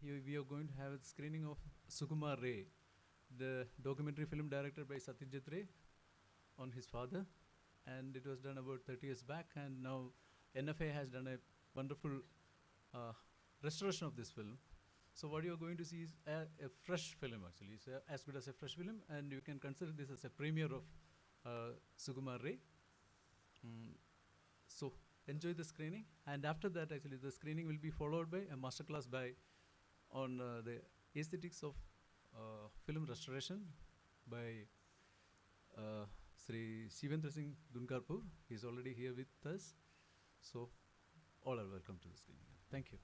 we are going to have a screening of Sukumar Ray, the documentary film directed by Satyajit Ray on his father. And it was done about 30 years back, and now NFA has done a wonderful uh, restoration of this film. So what you're going to see is a fresh film, actually. It's as good as a fresh film, and you can consider this as a premiere of Sukumar Ray. So enjoy the screening, and after that, actually, the screening will be followed by a masterclass by on the aesthetics of film restoration by Sri Shivendra Singh Dungarpur. He's already here with us. So all are welcome to the screening. Thank you.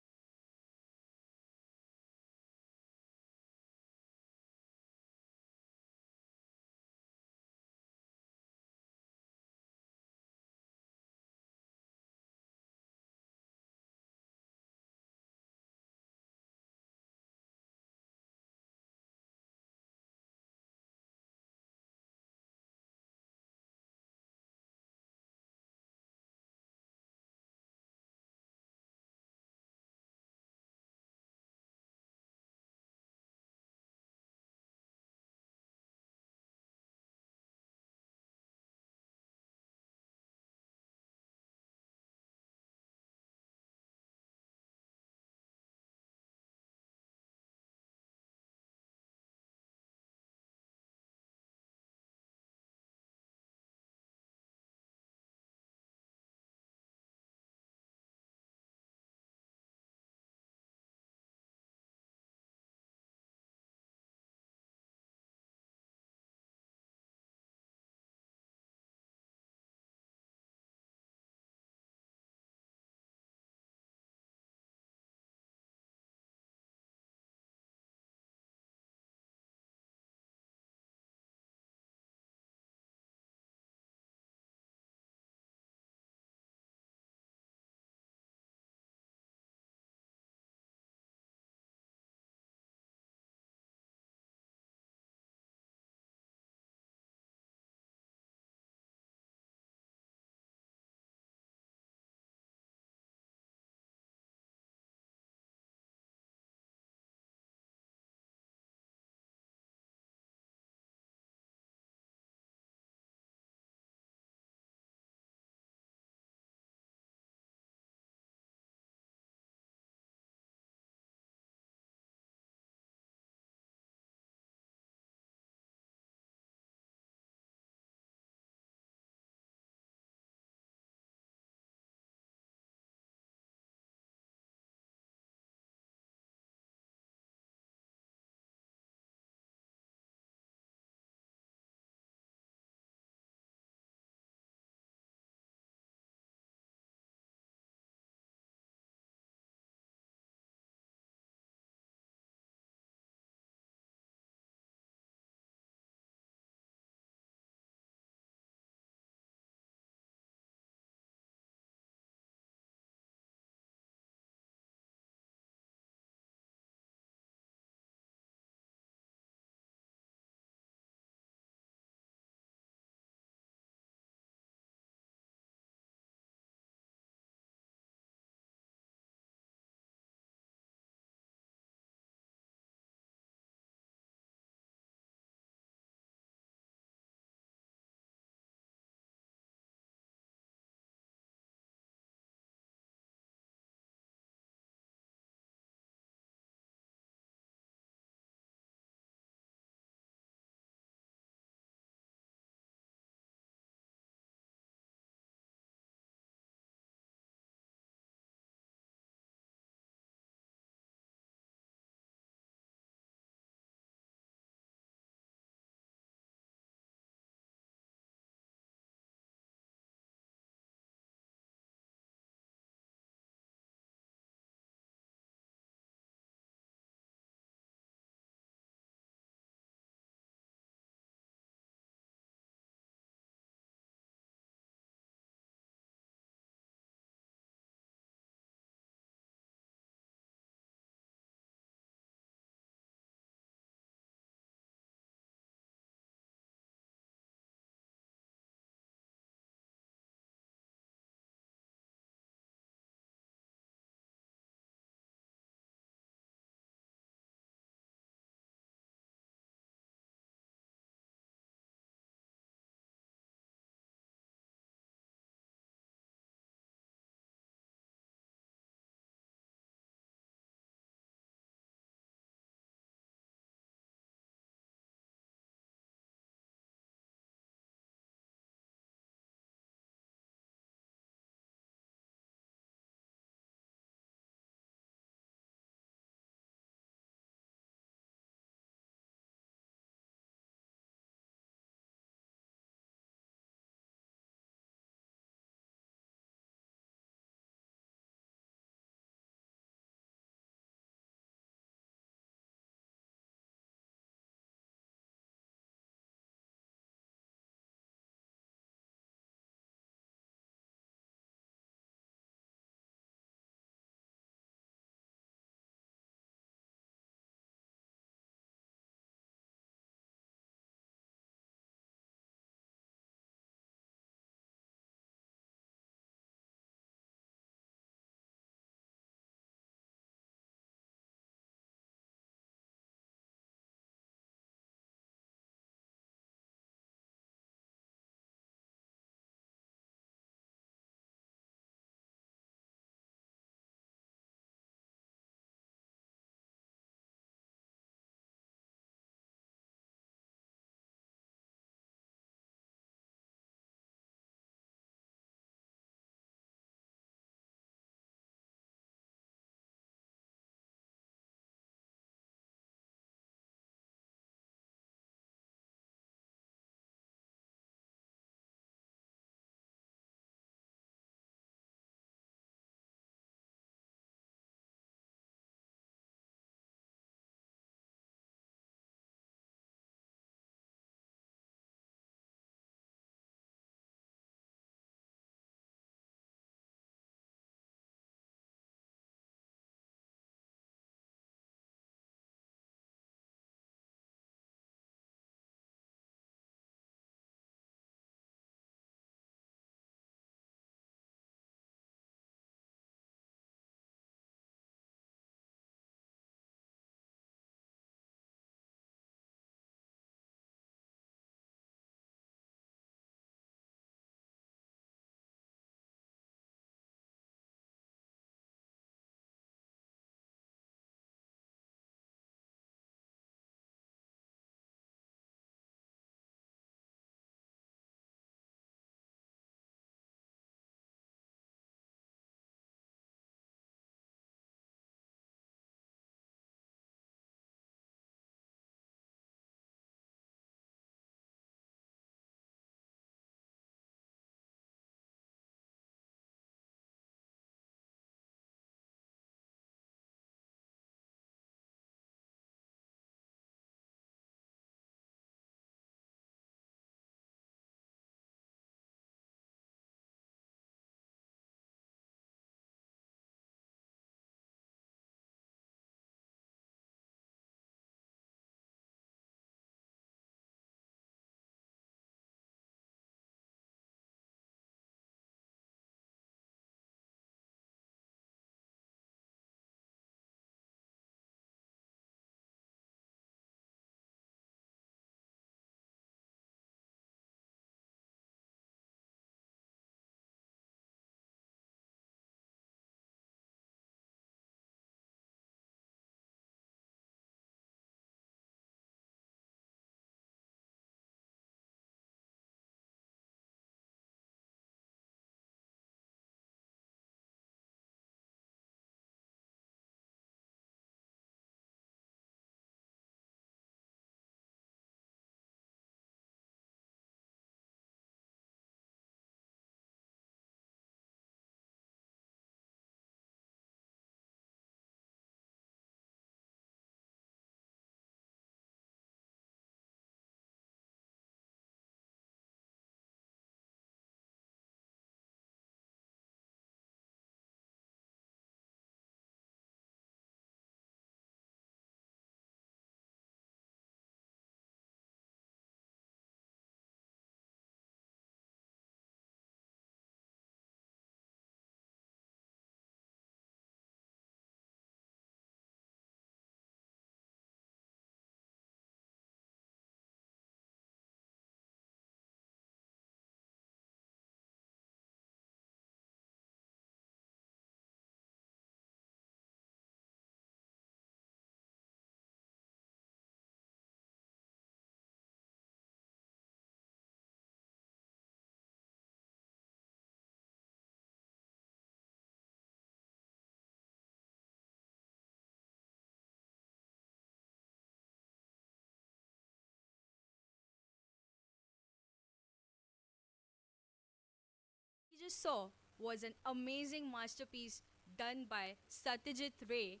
just saw was an amazing masterpiece done by Satyajit Ray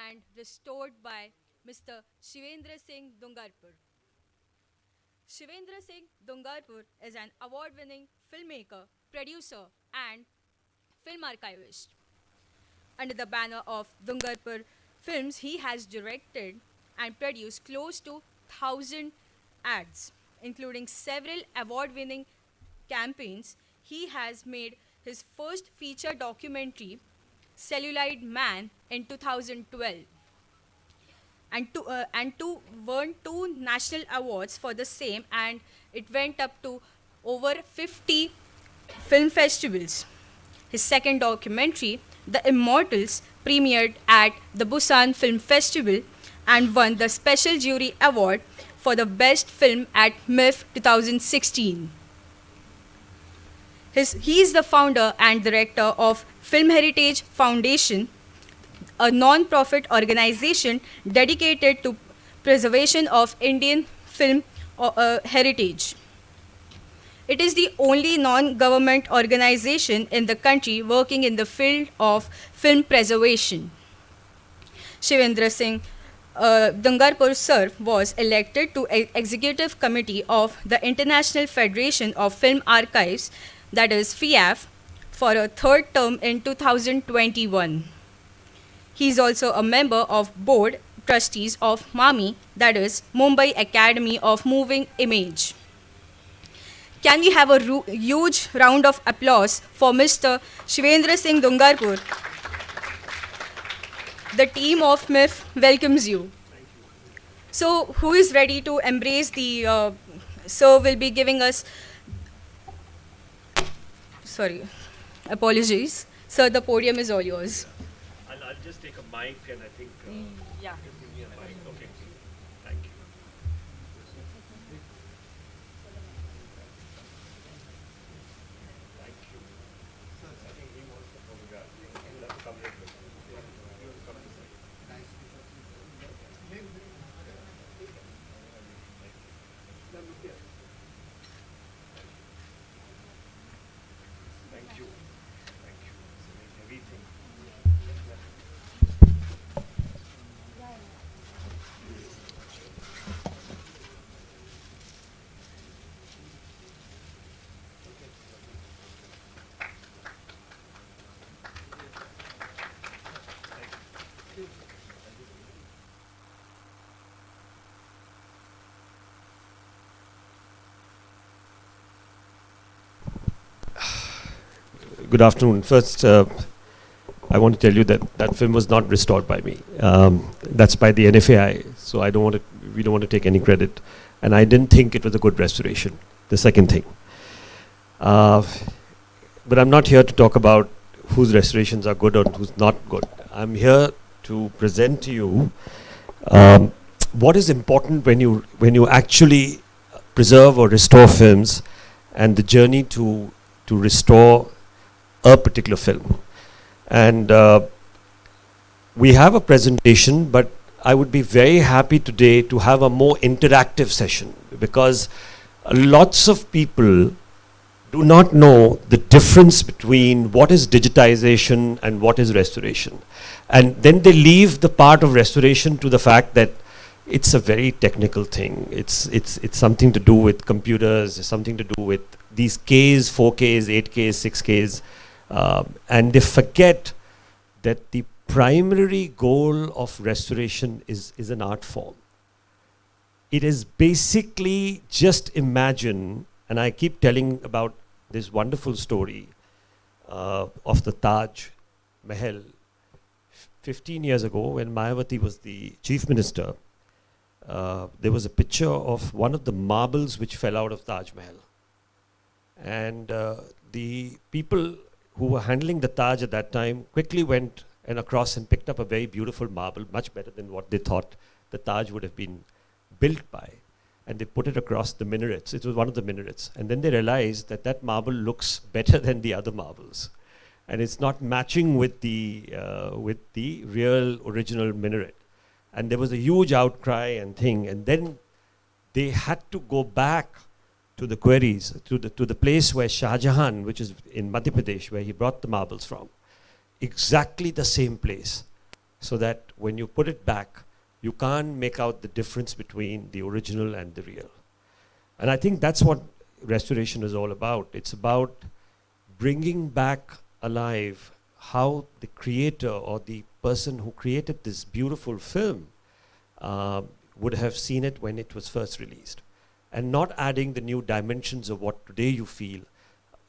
and restored by Mr. Shivendra Singh Dungarpur. Shivendra Singh Dungarpur is an award winning filmmaker, producer, and film archivist. Under the banner of Dungarpur Films, he has directed and produced close to 1,000 ads, including several award winning campaigns. He has made his first feature documentary, Celluloid Man, in 2012, and won two national awards for the same, and it went up to over 50 film festivals. His second documentary, The Immortals, premiered at the Busan Film Festival and won the Special Jury Award for the Best Film at MIF 2016. He is the founder and director of Film Heritage Foundation, a non-profit organization dedicated to preservation of Indian film heritage. It is the only non-government organization in the country working in the field of film preservation. Shivendra Singh Dungarpur sir was elected to Executive Committee of the International Federation of Film Archives, that is FIAF, for a third term in 2021. He is also a member of Board Trustees of MAMI, that is Mumbai Academy of Moving Image. Can we have a huge round of applause for Mr. Shivendra Singh Dungarpur? The team of MIF welcomes you. So, who is ready to embrace the, sir will be giving us, sorry, apologies. Sir, the podium is all yours. I'll just take a mic and I think, Yeah. just give me a mic. Okay, thank you. Thank you. I think he wants to photograph. He'll have to come later. He will come this side. Thank you. Thank you. It's a very heavy thing. Good afternoon. First, I want to tell you that that film was not restored by me. That's by the NFAI, so we don't want to take any credit. And I didn't think it was a good restoration, the second thing. But I'm not here to talk about whose restorations are good or who's not good. I'm here to present to you what is important when you actually preserve or restore films, and the journey to restore a particular film. And we have a presentation, but I would be very happy today to have a more interactive session, because lots of people do not know the difference between what is digitization and what is restoration. And then they leave the part of restoration to the fact that it's a very technical thing. It's something to do with computers, it's something to do with these Ks, 4Ks, 8Ks, 6Ks. And they forget that the primary goal of restoration is an art form. It is basically, just imagine, and I keep telling about this wonderful story of the Taj Mahal. 15 years ago, when Mayawati was the chief minister, there was a picture of one of the marbles which fell out of Taj Mahal. And the people who were handling the Taj at that time quickly went and across and picked up a very beautiful marble, much better than what they thought the Taj would have been built by. And they put it across the minarets. It was one of the minarets. And then they realized that that marble looks better than the other marbles. And it's not matching with the real original minaret. And there was a huge outcry and thing. And then they had to go back to the quarries, to the place where Shah Jahan, which is in Madhya Pradesh, where he brought the marbles from, exactly the same place, so that when you put it back, you can't make out the difference between the original and the real. And I think that's what restoration is all about. It's about bringing back alive how the creator or the person who created this beautiful film would have seen it when it was first released, and not adding the new dimensions of what today you feel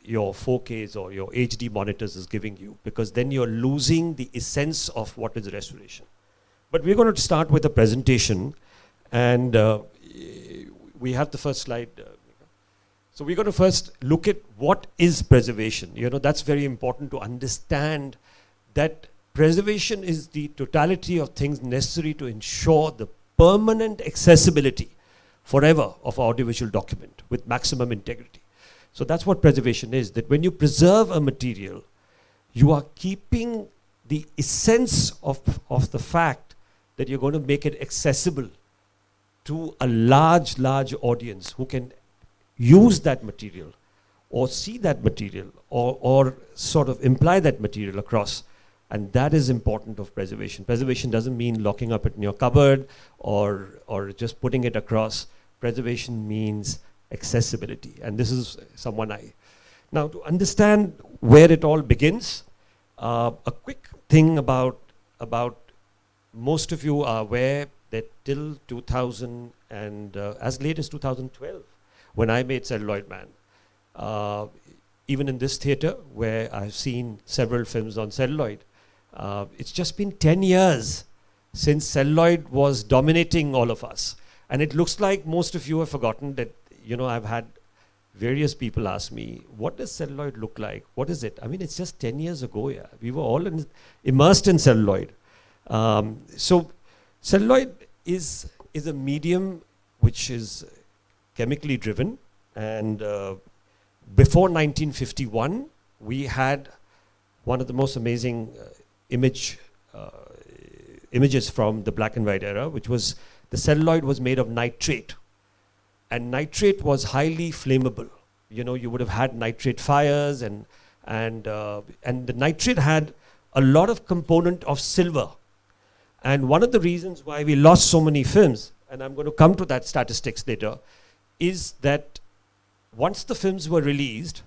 your 4Ks or your HD monitors is giving you, because then you're losing the essence of what is restoration. But we're going to start with a presentation, and we have the first slide. So we're going to first look at what is preservation. You know, that's very important to understand, that preservation is the totality of things necessary to ensure the permanent accessibility forever of audiovisual document with maximum integrity. So that's what preservation is, that when you preserve a material, you are keeping the essence of the fact that you're going to make it accessible to a large audience who can use that material or see that material or sort of imply that material across. And that is important of preservation. Preservation doesn't mean locking up it in your cupboard or just putting it across. Preservation means accessibility. And this is someone Now, to understand where it all begins, a quick thing about most of you are aware that till 2000 and as late as 2012, when I made Celluloid Man, even in this theater where I've seen several films on celluloid, it's just been 10 years since celluloid was dominating all of us. And it looks like most of you have forgotten that, you know, I've had various people ask me, what does celluloid look like? What is it? I mean, it's just 10 years ago, yeah. We were all immersed in celluloid. So celluloid is a medium which is chemically driven, and before 1951, we had one of the most amazing images from the black and white era, which was the celluloid was made of nitrate, and nitrate was highly flammable. You know, you would have had nitrate fires, and the nitrate had a lot of component of silver. And one of the reasons why we lost so many films, and I'm going to come to that statistics later, is that once the films were released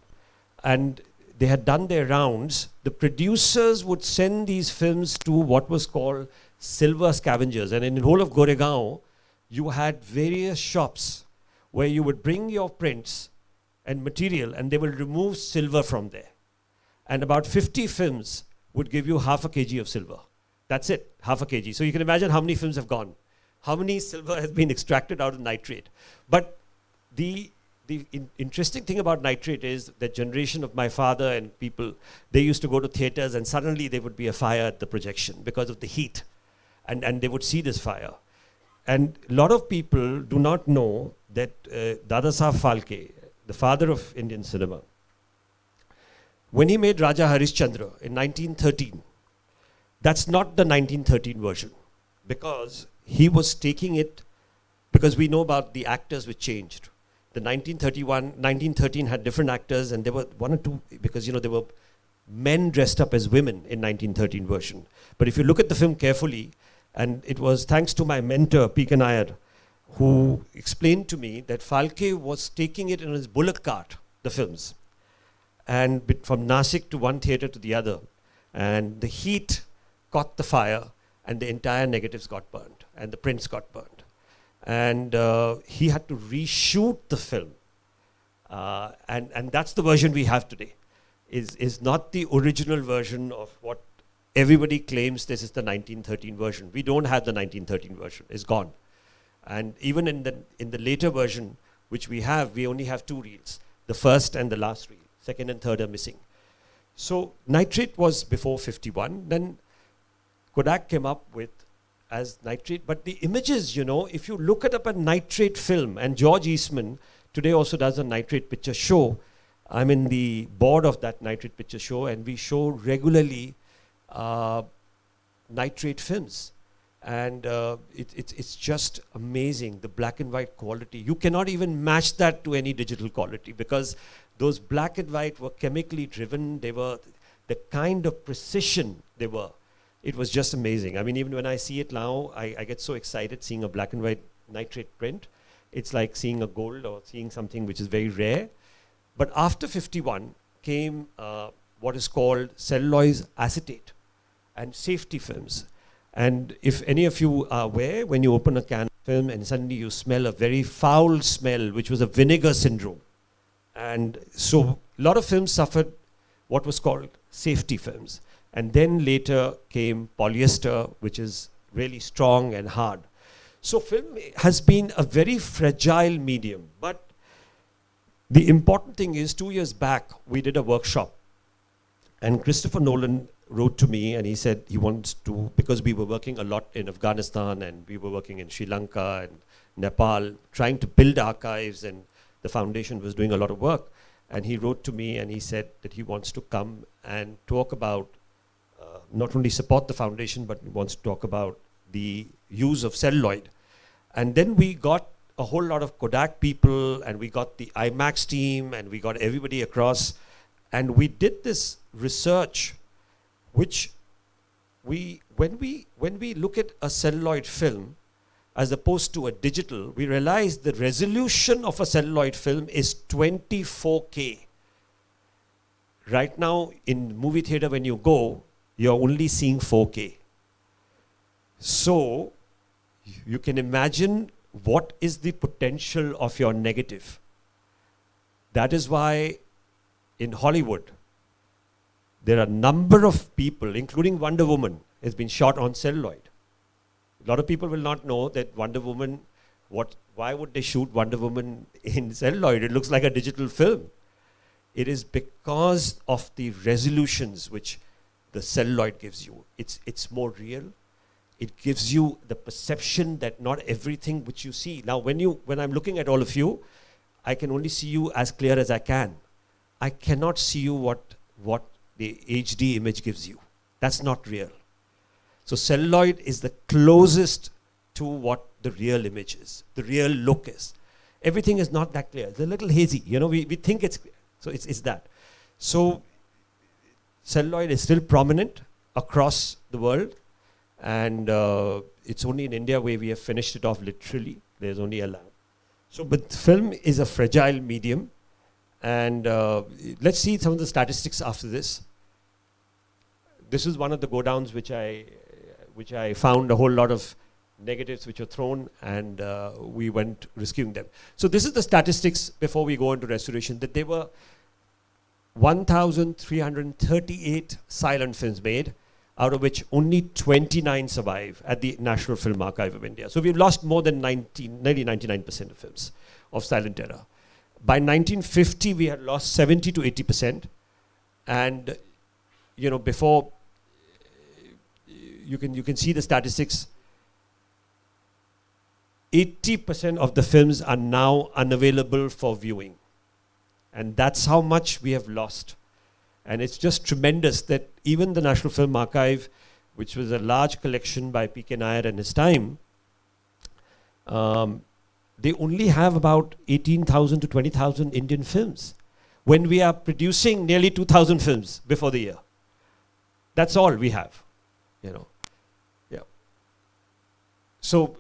and they had done their rounds, the producers would send these films to what was called silver scavengers. And in the whole of Goregaon, you had various shops where you would bring your prints and material, and they will remove silver from there. And about 50 films would give you half a kg of silver. That's it, half a kg. So you can imagine how many films have gone, how many silver has been extracted out of nitrate. But the interesting thing about nitrate is the generation of my father and people, they used to go to theaters and suddenly there would be a fire at the projection because of the heat. And they would see this fire. And a lot of people do not know that Dadasaheb Phalke, the father of Indian cinema, when he made Raja Harishchandra in 1913, that's not the 1913 version, because he was taking it, because we know about the actors which changed. The 1913 had different actors, and there were one or two, because you know there were men dressed up as women in 1913 version. But if you look at the film carefully, and it was thanks to my mentor, P.K. Nair, who explained to me that Phalke was taking it in his bullock cart, the films, and from Nasik to one theater to the other, and the heat caught the fire, and the entire negatives got burned, and the prints got burned. And he had to reshoot the film. And that's the version we have today, is not the original version of what everybody claims this is the 1913 version. We don't have the 1913 version, it's gone. And even in the later version, which we have, we only have two reels, the first and the last reel, second and third are missing. So nitrate was before 51, then Kodak came up with as nitrate, but the images, you know, if you look at a nitrate film, and George Eastman today also does a nitrate picture show. I'm in the board of that nitrate picture show, and we show regularly nitrate films. And it's just amazing, the black and white quality. You cannot even match that to any digital quality, because those black and white were chemically driven. They were the kind of precision they were. It was just amazing. I mean, even when I see it now, I get so excited seeing a black and white nitrate print. It's like seeing a gold or seeing something which is very rare. But after 51 came what is called celluloid acetate and safety films. And if any of you are aware, when you open a can of film and suddenly you smell a very foul smell, which was a vinegar syndrome. And so a lot of films suffered what was called safety films. And then later came polyester, which is really strong and hard. So film has been a very fragile medium. But the important thing is, 2 years back, we did a workshop. And Christopher Nolan wrote to me and he said he wants to, because we were working a lot in Afghanistan and we were working in Sri Lanka and Nepal, trying to build archives, and the foundation was doing a lot of work. And he wrote to me and he said that he wants to come and talk about, not only support the foundation, but he wants to talk about the use of celluloid. And then we got a whole lot of Kodak people, and we got the IMAX team, and we got everybody across. And we did this research, which when we look at a celluloid film as opposed to a digital, we realize the resolution of a celluloid film is 24K. Right now in movie theater, when you go, you're only seeing 4K. So you can imagine what is the potential of your negative. That is why in Hollywood, there are a number of people, including Wonder Woman, has been shot on celluloid. A lot of people will not know that Wonder Woman, why would they shoot Wonder Woman in celluloid? It looks like a digital film. It is because of the resolutions which the celluloid gives you. It's more real. It gives you the perception that not everything which you see. Now, when I'm looking at all of you, I can only see you as clear as I can. I cannot see you what the HD image gives you. That's not real. So celluloid is the closest to what the real image is, the real look is. Everything is not that clear. It's a little hazy. You know, we think it's clear. So it's that. So celluloid is still prominent across the world, and it's only in India where we have finished it off literally. There's only a lab. So, but film is a fragile medium, and let's see some of the statistics after this. This is one of the go-downs which I found a whole lot of negatives which were thrown, and we went rescuing them. So this is the statistics before we go into restoration, that there were 1,338 silent films made, out of which only 29 survive at the National Film Archive of India. So we've lost more than nearly 99% of films of silent era. By 1950, we had lost 70 to 80%. And, you know, before, you can see the statistics. 80% of the films are now unavailable for viewing. And that's how much we have lost. And it's just tremendous that even the National Film Archive, which was a large collection by P.K. Nair and his time, they only have about 18,000 to 20,000 Indian films, when we are producing nearly 2,000 films before the year. That's all we have, you know. Yeah. So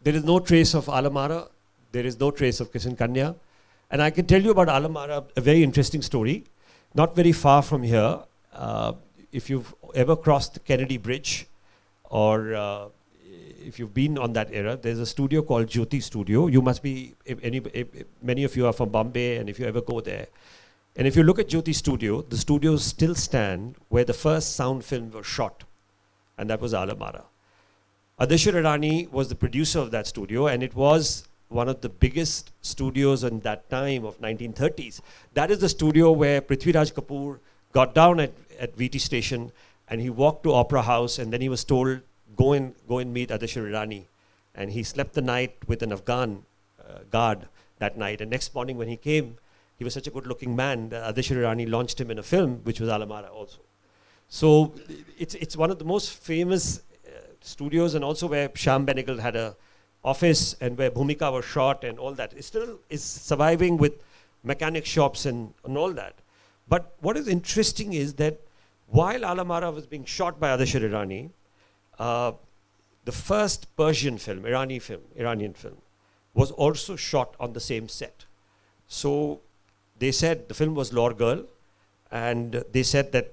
there is no trace of Alamara. There is no trace of Kishan Kanya. And I can tell you about Alamara, a very interesting story. Not very far from here, if you've ever crossed the Kennedy Bridge, or if you've been on that era, there's a studio called Jyoti Studio. You must be, if many of you are from Bombay, and if you ever go there. And if you look at Jyoti Studio, the studios still stand where the first sound film was shot, and that was Alamara. Adishya Irani was the producer of that studio, and it was one of the biggest studios in that time of 1930s. That is the studio where Prithviraj Kapoor got down at VT station, and he walked to Opera House, and then he was told, go and meet Adishya Irani. And he slept the night with an Afghan guard that night. And next morning when he came, he was such a good-looking man that Adishya Irani launched him in a film, which was Alamara also. So it's one of the most famous studios, and also where Shyam Benegal had a office, and where Bhumika was shot and all that. It still is surviving with mechanic shops and all that. But what is interesting is that while Alamara was being shot by Adashar Irani, the first Persian film, Iranian film, was also shot on the same set. So they said the film was Law Girl, and they said that,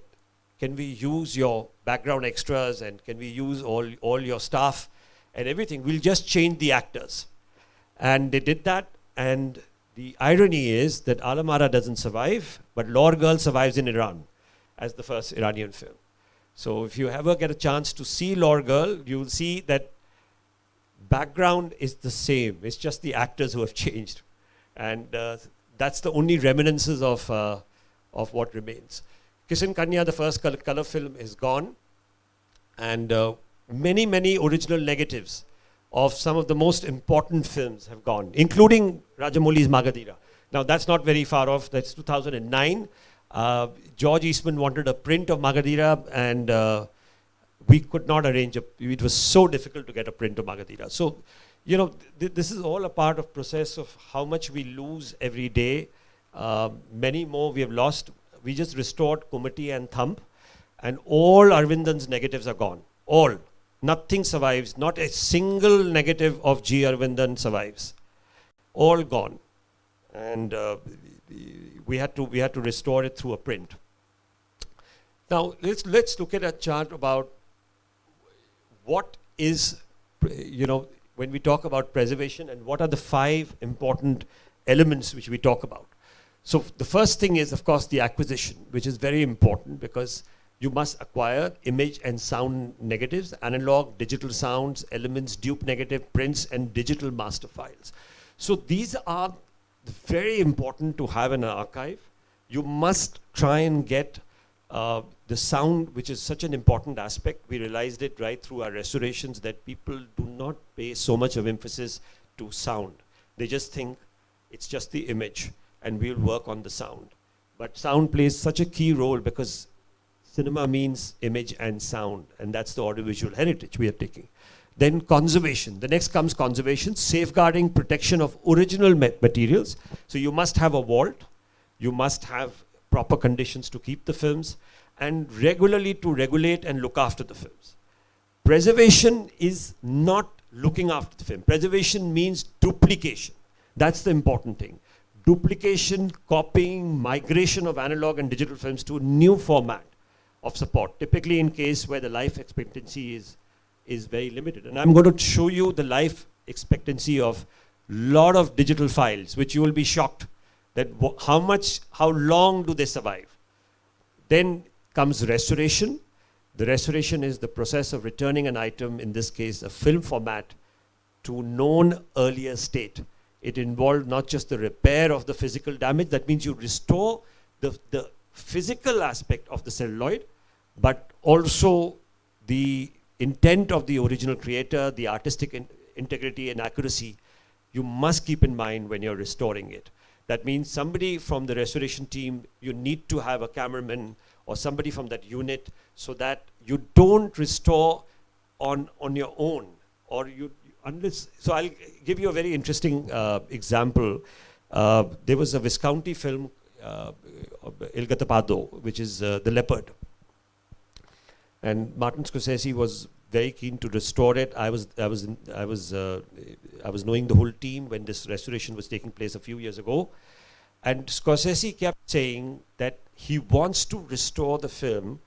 can we use your background extras and can we use all your staff and everything? We'll just change the actors. And they did that, and the irony is that Alamara doesn't survive, but Law Girl survives in Iran as the first Iranian film. So if you ever get a chance to see Law Girl, you'll see that background is the same. It's just the actors who have changed. And that's the only reminiscences of what remains. Kishan Kanya, the first color film, is gone. And many, many original negatives of some of the most important films have gone, including Rajamouli's Magadira. Now that's not very far off, that's 2009. George Eastman wanted a print of Magadira, and we could not arrange it was so difficult to get a print of Magadira. So, you know, this is all a part of process of how much we lose every day. Many more we have lost. We just restored Kumati and Thump, and all Arvindan's negatives are gone. All. Nothing survives. Not a single negative of G. Arvindan survives. All gone. And we had to restore it through a print. Now let's look at a chart about what is, you know, when we talk about preservation, and what are the 5 important elements which we talk about. So the first thing is, of course, the acquisition, which is very important, because you must acquire image and sound negatives, analog, digital sounds, elements, dupe negative, prints, and digital master files. So these are very important to have in an archive. You must try and get the sound, which is such an important aspect. We realized it right through our restorations, that people do not pay so much of emphasis to sound. They just think it's just the image, and we'll work on the sound. But sound plays such a key role, because cinema means image and sound, and that's the audiovisual heritage we are taking. Then conservation. The next comes conservation, safeguarding protection of original materials. So you must have a vault, you must have proper conditions to keep the films, and regularly to regulate and look after the films. Preservation is not looking after the film. Preservation means duplication. That's the important thing. Duplication, copying, migration of analog and digital films to a new format of support, typically in case where the life expectancy is very limited. And I'm going to show you the life expectancy of lot of digital files, which you will be shocked that how long do they survive. Then comes restoration. The restoration is the process of returning an item, in this case a film format, to known earlier state. It involved not just the repair of the physical damage, that means you restore the physical aspect of the celluloid, but also the intent of the original creator, the artistic integrity and accuracy, you must keep in mind when you're restoring it. That means somebody from the restoration team, you need to have a cameraman or somebody from that unit, so that you don't restore on your own, or unless. So I'll give you a very interesting example. There was a Visconti film, Il Gatapado, which is The Leopard. And Martin Scorsese was very keen to restore it. I was knowing the whole team when this restoration was taking place a few years ago. And Scorsese kept saying that he wants to restore the film,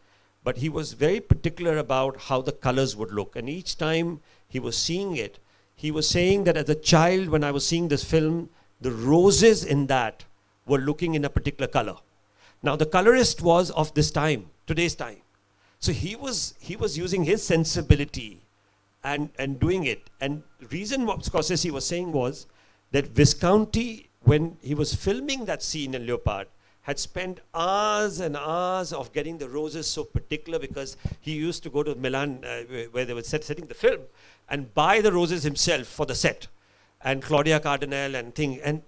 but he was very particular about how the colors would look. And each time he was seeing it, he was saying that as a child, when I was seeing this film, the roses in that were looking in a particular color. Now the colorist was of this time, today's time. So he was using his sensibility and doing it. And the reason what Scorsese was saying was that Visconti, when he was filming that scene in Leopard, had spent hours and hours of getting the roses so particular, because he used to go to Milan where they were setting the film and buy the roses himself for the set, and Claudia Cardinal and thing, and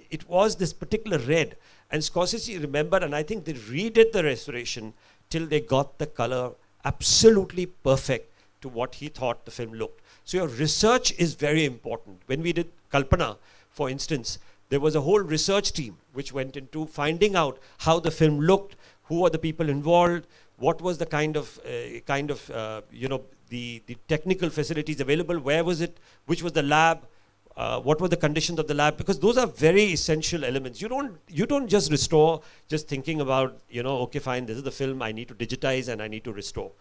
it was this particular red. And Scorsese remembered, and I think they redid the restoration till they got the color absolutely perfect, to what he thought the film looked. So your research is very important. When we did Kalpana, for instance, there was a whole research team which went into finding out how the film looked, who are the people involved, what was the kind of the technical facilities available, where was it, which was the lab, what were the conditions of the lab, because those are very essential elements. You don't just restore just thinking about, okay, fine, this is the film, I need to digitize and I need to restore.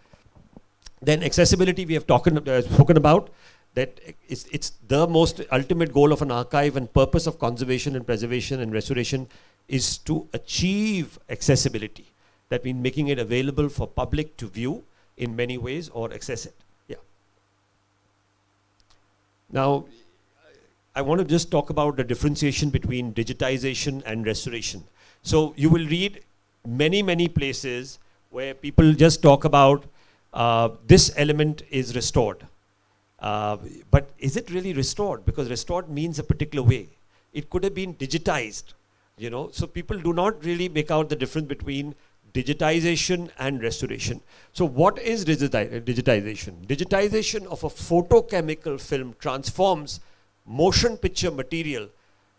Then accessibility we have spoken about, that it's the most ultimate goal of an archive, and purpose of conservation and preservation and restoration is to achieve accessibility. That means making it available for public to view in many ways or access it. Yeah. Now, I want to just talk about the differentiation between digitization and restoration. So you will read many places where people just talk about this element is restored. But is it really restored? Because restored means a particular way. It could have been digitized, So people do not really make out the difference between digitization and restoration. So what is digitization? Digitization of a photochemical film transforms motion picture material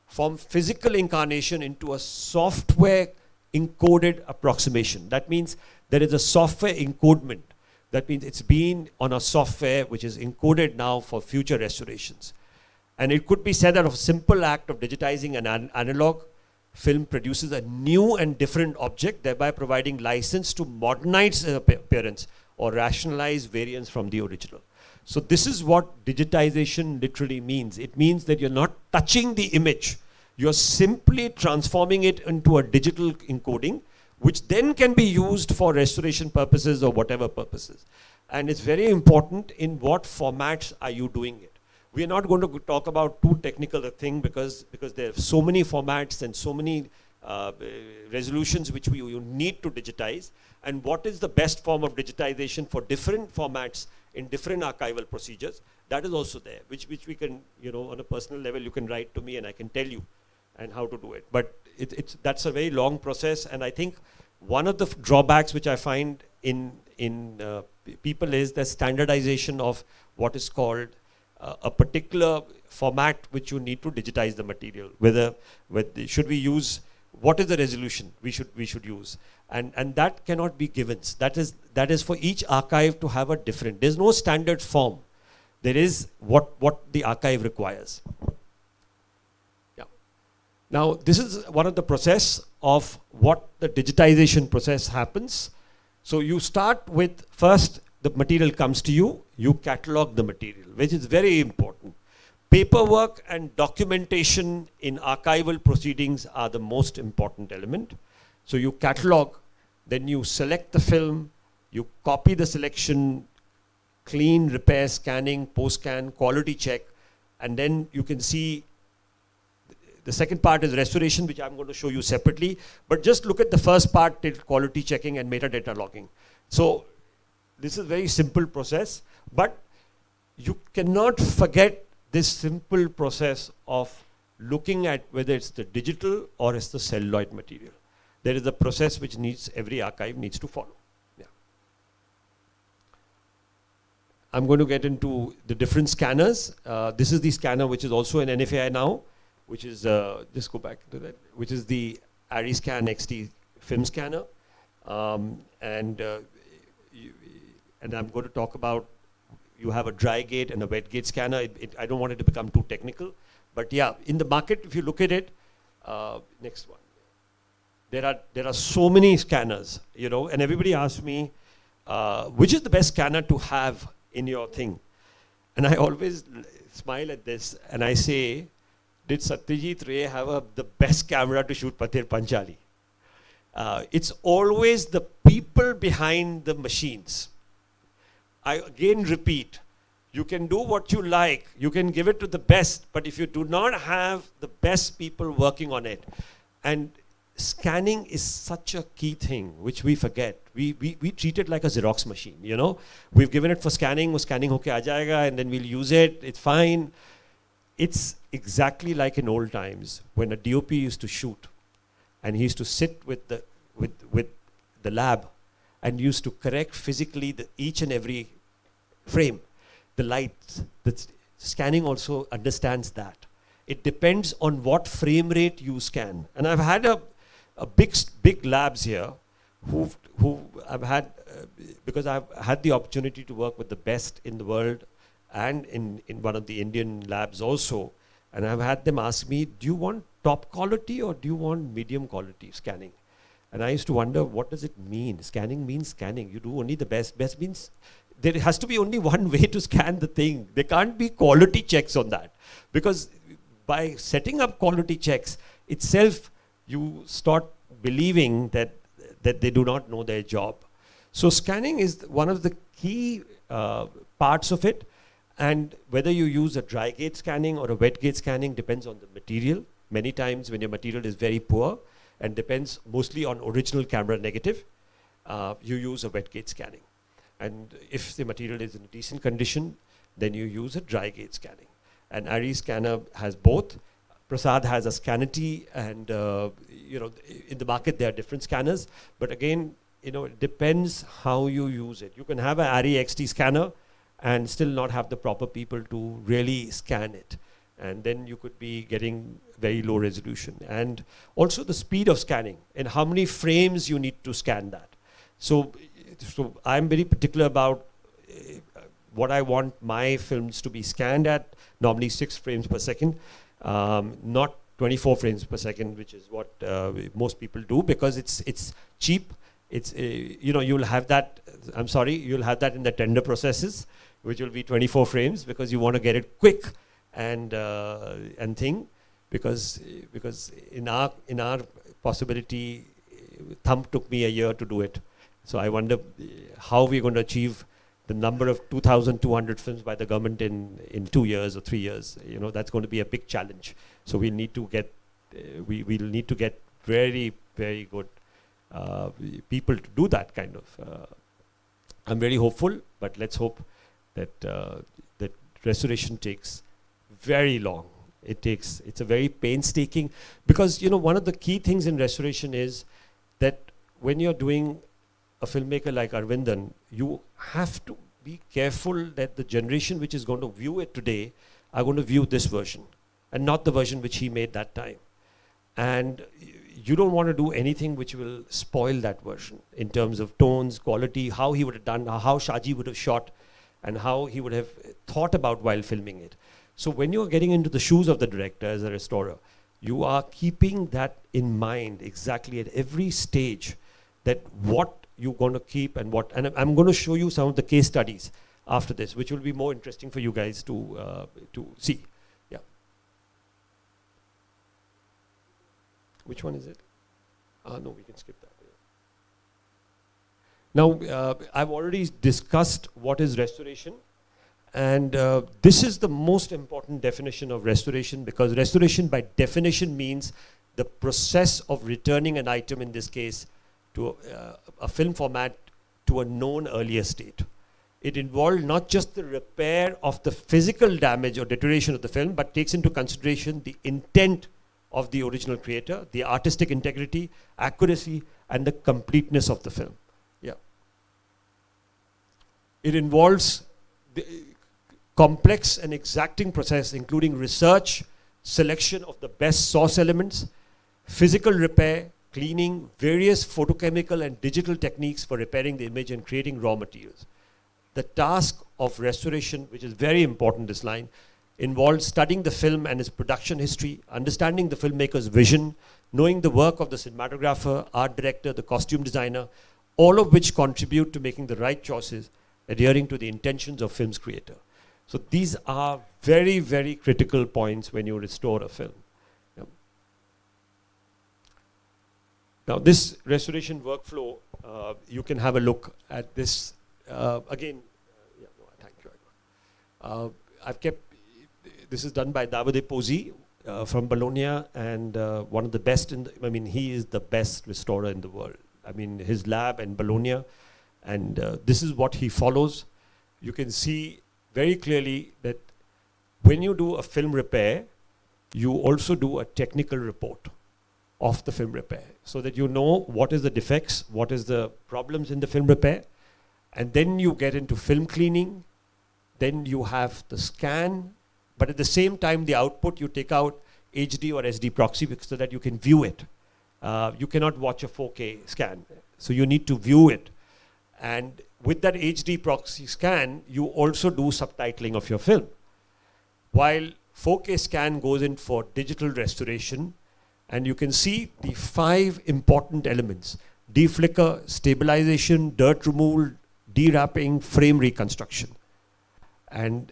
from physical incarnation into a software encoded approximation. That means there is a software encodement. That means it's been on a software which is encoded now for future restorations. And it could be said that of a simple act of digitizing an analog film produces a new and different object, thereby providing license to modernize appearance or rationalize variance from the original. So this is what digitization literally means. It means that you're not touching the image. You're simply transforming it into a digital encoding, which then can be used for restoration purposes or whatever purposes. And it's very important in what formats are you doing it. We are not going to talk about too technical a thing because there are so many formats and so many resolutions which you need to digitize. And what is the best form of digitization for different formats in different archival procedures, that is also there, which we can, on a personal level, you can write to me and I can tell you and how to do it. But that's a very long process, and I think one of the drawbacks which I find in people is the standardization of what is called a particular format which you need to digitize the material. Whether should we use, what is the resolution we should use, and that cannot be givens. That is for each archive to have a different. There's no standard form. There is what the archive requires. Yeah. Now this is one of the process of what the digitization process happens. So you start with, first the material comes to you, you catalog the material, which is very important. Paperwork and documentation in archival proceedings are the most important element. So you catalog, then you select the film, you copy the selection, clean, repair, scanning, post-scan, quality check, and then you can see the second part is restoration, which I'm going to show you separately. But just look at the first part, quality checking and metadata logging. So this is a very simple process, but you cannot forget this simple process of looking at whether it's the digital or it's the celluloid material. There is a process which every archive needs to follow. Yeah. I'm going to get into the different scanners. This is the scanner which is also an NFAI now, which is, just go back to that, which is the AriScan XT film scanner. And I'm going to talk about, you have a dry gate and a wet gate scanner. I don't want it to become too technical. But yeah, in the market, if you look at it, next one. There are so many scanners, and everybody asks me, which is the best scanner to have in your thing? And I always smile at this and I say, did Satyajit Ray have the best camera to shoot Pathir Panchali? It's always the people behind the machines. I again repeat, you can do what you like, you can give it to the best, but if you do not have the best people working on it, and scanning is such a key thing which we forget. We treat it like a Xerox machine, We've given it for scanning, wo scanning hoke aa jayega, and then we'll use it, it's fine. It's exactly like in old times when a DOP used to shoot and he used to sit with the lab and used to correct physically each and every frame, the light, scanning also understands that. It depends on what frame rate you scan. And I've had a big labs here who I've had, because I've had the opportunity to work with the best in the world and in one of the Indian labs also. And I've had them ask me, do you want top quality or do you want medium quality scanning? And I used to wonder, what does it mean? Scanning means scanning. You do only the best. Best means there has to be only one way to scan the thing. There can't be quality checks on that. Because by setting up quality checks itself, you start believing that they do not know their job. So scanning is one of the key parts of it. And whether you use a dry gauge scanning or a wet gauge scanning depends on the material. Many times when your material is very poor and depends mostly on original camera negative, you use a wet gauge scanning. And if the material is in a decent condition, then you use a dry gauge scanning. And ARRI scanner has both. Prasad has a Scanity, and in the market there are different scanners. But again, it depends how you use it. You can have an ARRI XT scanner and still not have the proper people to really scan it. And then you could be getting very low resolution. And also the speed of scanning and how many frames you need to scan that. So I'm very particular about what I want my films to be scanned at, normally 6 frames per second, not 24 frames per second, which is what most people do, because it's cheap. It's you'll have that. I'm sorry, you'll have that in the tender processes, which will be 24 frames, because you want to get it quick and thing, because in our possibility, Thumb took me a year to do it. So I wonder how we're going to achieve the number of 2,200 films by the government in 2 years or 3 years. That's going to be a big challenge. So we'll need to get we'll need to get very, very good people to do that kind of. I'm very hopeful, but let's hope that that restoration takes very long. It's a very painstaking, because one of the key things in restoration is that when you're doing a filmmaker like Arvindan, you have to be careful that the generation which is going to view it today are going to view this version and not the version which he made that time. And you don't want to do anything which will spoil that version in terms of tones, quality, how he would have done, how Shaji would have shot, and how he would have thought about while filming it. So when you're getting into the shoes of the director as a restorer, you are keeping that in mind exactly at every stage, that what you're going to keep and what. And I'm going to show you some of the case studies after this, which will be more interesting for you guys to see. Yeah. Which one is it? No, we can skip that. Now, I've already discussed what is restoration. And this is the most important definition of restoration, because restoration by definition means the process of returning an item, in this case, to a film format to a known earlier state. It involved not just the repair of the physical damage or deterioration of the film, but takes into consideration the intent of the original creator, the artistic integrity, accuracy, and the completeness of the film. Yeah. It involves the complex and exacting process, including research, selection of the best source elements, physical repair, cleaning, various photochemical and digital techniques for repairing the image and creating raw materials. The task of restoration, which is very important, this line, involves studying the film and its production history, understanding the filmmaker's vision, knowing the work of the cinematographer, art director, the costume designer, all of which contribute to making the right choices, adhering to the intentions of film's creator. So these are very, very critical points when you restore a film. Yep. Now this restoration workflow, you can have a look at this again. Yeah, no, thank you. I've kept, this is done by Davide Pozzi from Bologna, and one of the best he is the best restorer in the world. His lab in Bologna, and this is what he follows. You can see very clearly that when you do a film repair, you also do a technical report of the film repair, so that you know what is the defects, what is the problems in the film repair, and then you get into film cleaning, Then you have the scan, but at the same time, the output, you take out HD or SD proxy so that you can view it. You cannot watch a 4K scan, so you need to view it. And with that HD proxy scan, you also do subtitling of your film. While 4K scan goes in for digital restoration, and you can see the 5 important elements: deflicker, stabilization, dirt removal, dewrapping, frame reconstruction. And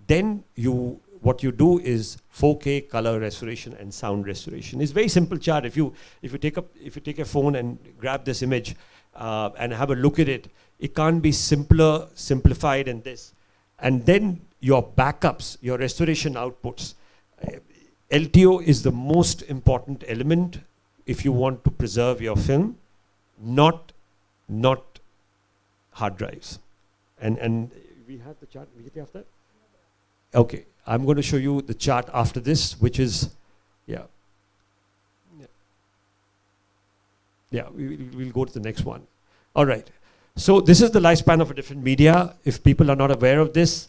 then what you do is 4K color restoration and sound restoration. It's a very simple chart. If you take a phone and grab this image and have a look at it, it can't be simplified in this. And then your backups, your restoration outputs. LTO is the most important element if you want to preserve your film, not hard drives. And we have the chart immediately after that? Okay, I'm going to show you the chart after this, which is, we'll go to the next one. All right, so this is the lifespan of a different media. If people are not aware of this,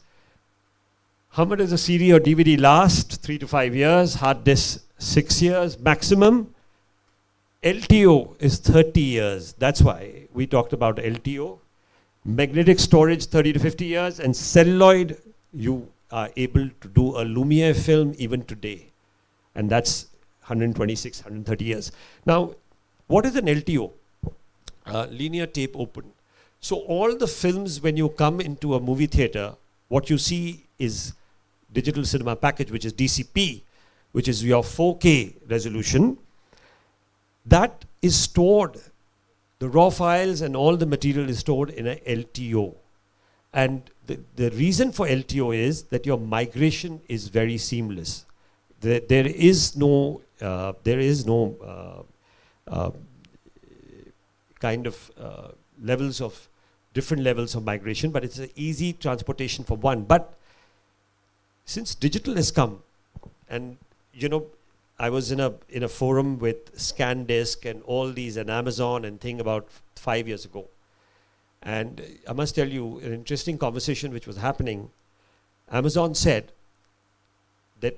how much does a CD or DVD last? 3 to 5 years, hard disk 6 years maximum. LTO is 30 years, that's why we talked about LTO. Magnetic storage 30 to 50 years, and celluloid, you are able to do a Lumiere film even today. And that's 126, 130 years. Now, what is an LTO? Linear tape open. So all the films, when you come into a movie theater, what you see is digital cinema package, which is DCP, which is your 4K resolution. That is stored. The raw files and all the material is stored in a LTO. And the reason for LTO is that your migration is very seamless. There is no kind of different levels of migration, but it's an easy transportation for one. But since digital has come, and I was in a forum with ScanDisk and all these and Amazon and thing about 5 years ago. And I must tell you, an interesting conversation which was happening. Amazon said that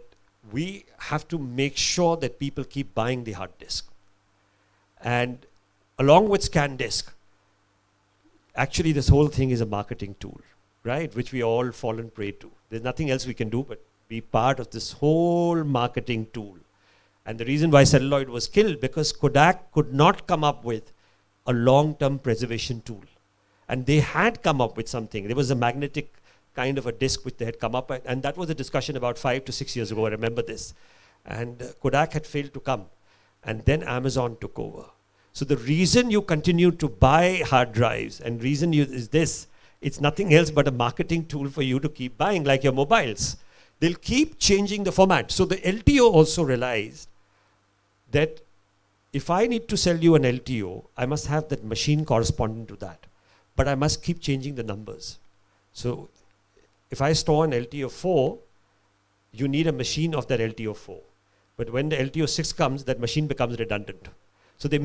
we have to make sure that people keep buying the hard disk. And along with ScanDisk, actually this whole thing is a marketing tool, right? Which we all fallen prey to. There's nothing else we can do but be part of this whole marketing tool. And the reason why celluloid was killed, because Kodak could not come up with a long-term preservation tool. And they had come up with something. There was a magnetic kind of a disc which they had come up with, and that was a discussion about 5 to 6 years ago, I remember this. And Kodak had failed to come. And then Amazon took over. So the reason you continue to buy hard drives and reason is this, it's nothing else but a marketing tool for you to keep buying, like your mobiles. They'll keep changing the format. So the LTO also realized that if I need to sell you an LTO, I must have that machine corresponding to that. But I must keep changing the numbers. So if I store an LTO 4, you need a machine of that LTO 4. But when the LTO 6 comes, that machine becomes redundant. So they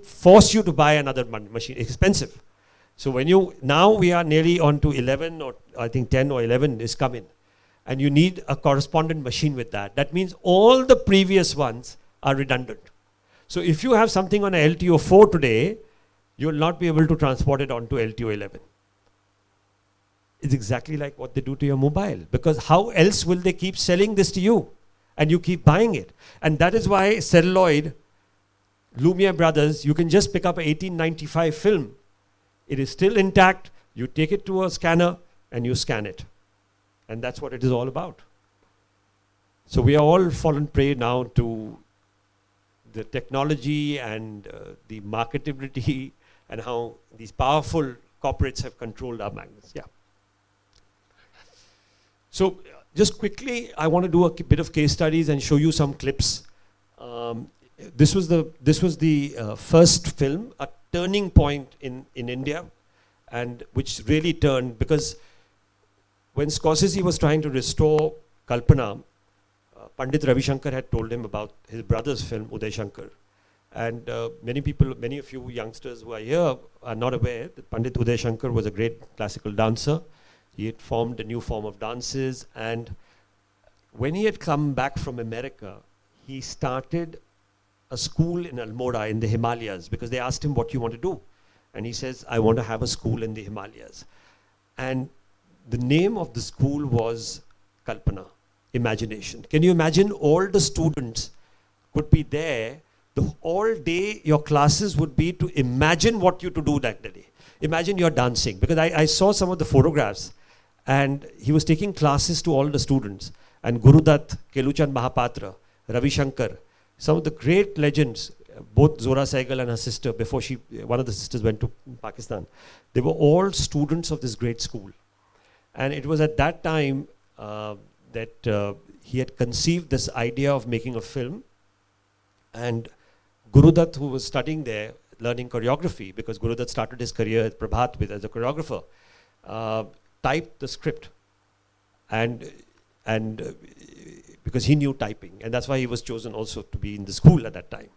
force you to buy another machine, expensive. So now we are nearly on to 11, or I think 10 or 11 is coming. And you need a correspondent machine with that. That means all the previous ones are redundant. So if you have something on a LTO 4 today, you will not be able to transport it onto LTO 11. It's exactly like what they do to your mobile, because how else will they keep selling this to you and you keep buying it? And that is why celluloid, Lumiere Brothers, you can just pick up an 1895 film. It is still intact. You take it to a scanner and you scan it. And that's what it is all about. So we are all fallen prey now to the technology and the marketability and how these powerful corporates have controlled our magnets. Yeah. So just quickly, I want to do a bit of case studies and show you some clips. This was the first film, a turning point in India, and which really turned, because when Scorsese was trying to restore Kalpana, Pandit Ravi Shankar had told him about his brother's film, Uday Shankar. And many of you youngsters who are here are not aware that Pandit Uday Shankar was a great classical dancer. He had formed a new form of dances, and when he had come back from America, he started a school in Almora in the Himalayas, because they asked him, what you want to do? And he says, I want to have a school in the Himalayas. And the name of the school was Kalpana, imagination. Can you imagine all the students could be there, the all day your classes would be to imagine what you to do that day. Imagine you're dancing, because I saw some of the photographs, and he was taking classes to all the students, and Gurudat, Keluchan Mahapatra, Ravi Shankar, some of the great legends, both Zora Sehgal and her sister, before one of the sisters went to Pakistan, they were all students of this great school. And it was at that time that he had conceived this idea of making a film. And Gurudat, who was studying there, learning choreography, because Gurudat started his career at Prabhat as a choreographer, typed the script. And because he knew typing, and that's why he was chosen also to be in the school at that time.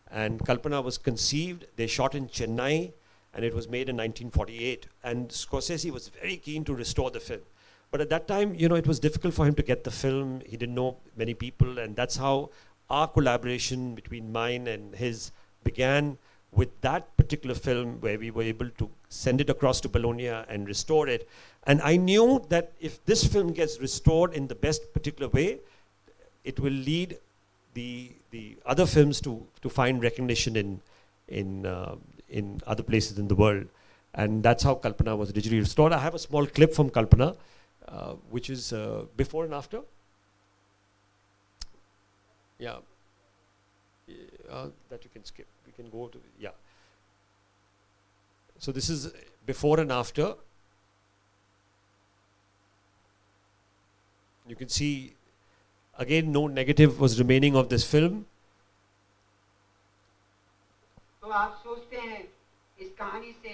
And Kalpana was conceived, they shot in Chennai, and it was made in 1948. And Scorsese was very keen to restore the film. But at that time, you know, it was difficult for him to get the film. He didn't know many people, and that's how our collaboration between mine and his began, with that particular film, where we were able to send it across to Bologna and restore it. And I knew that if this film gets restored in the best particular way, it will lead the other films to find recognition in other places in the world. And that's how Kalpana was digitally restored. I have a small clip from Kalpana, which is before and after. Yeah, that you can skip. We can go to, yeah. So this is before and after. You can see, again, no negative was remaining of this film. तो आप सोचते हैं इस कहानी से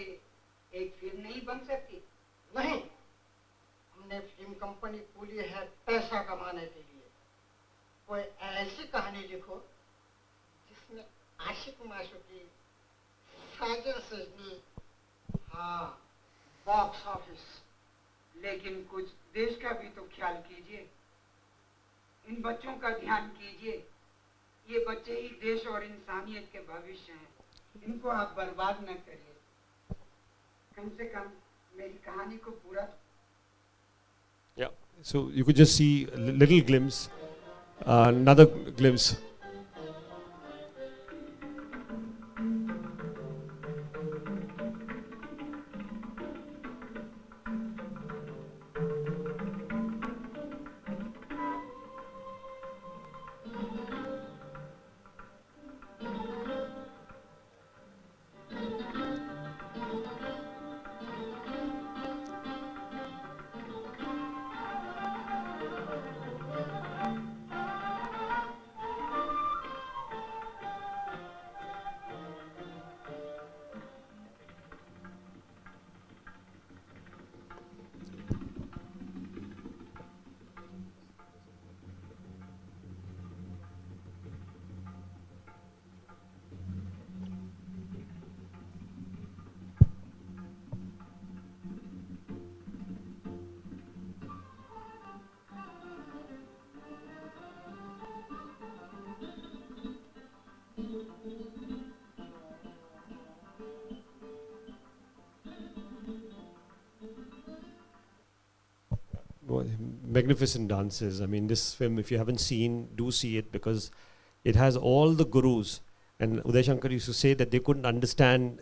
एक film नहीं बन सकती? नहीं, हमने फिल्म कंपनी खोली है पैसा कमाने के लिए। कोई ऐसी कहानी लिखो जिसमें आशिक माशूकी, साजन सजनी, हाँ, बॉक्स ऑफिस, लेकिन कुछ देश का भी तो ख्याल कीजिए। इन बच्चों का ध्यान कीजिए। ये बच्चे ही देश और इंसानियत के भविष्य हैं। इनको आप बर्बाद न करिए। कम से कम मेरी कहानी को पूरा। Yeah, so you could just see a little glimpse, another glimpse. Magnificent dances. I mean, this film, if you haven't seen, do see it, because it has all the gurus. And Uday Shankar used to say that they couldn't understand,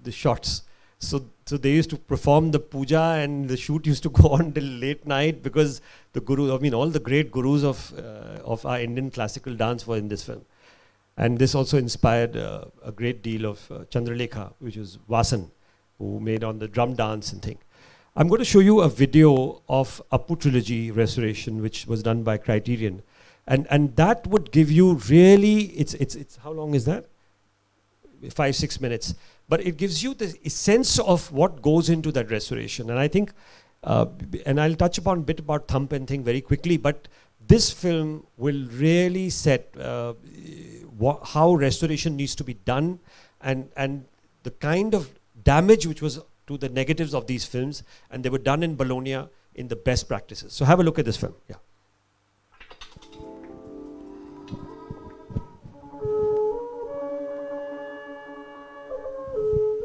the shots. So they used to perform the puja, and the shoot used to go on till late night, because the guru, all the great gurus of our Indian classical dance were in this film. And this also inspired a great deal of Chandralekha, which was Vasan, who made on the drum dance and thing. I'm going to show you a video of Appu Trilogy Restoration, which was done by Criterion. And that would give you really, it's how long is that? 5-6 minutes. But it gives you the sense of what goes into that restoration. And I think, and I'll touch upon a bit about Thump and thing very quickly, but this film will really set how restoration needs to be done, and the kind of damage which was to the negatives of these films, and they were done in Bologna in the best practices. So have a look at this film. Yeah.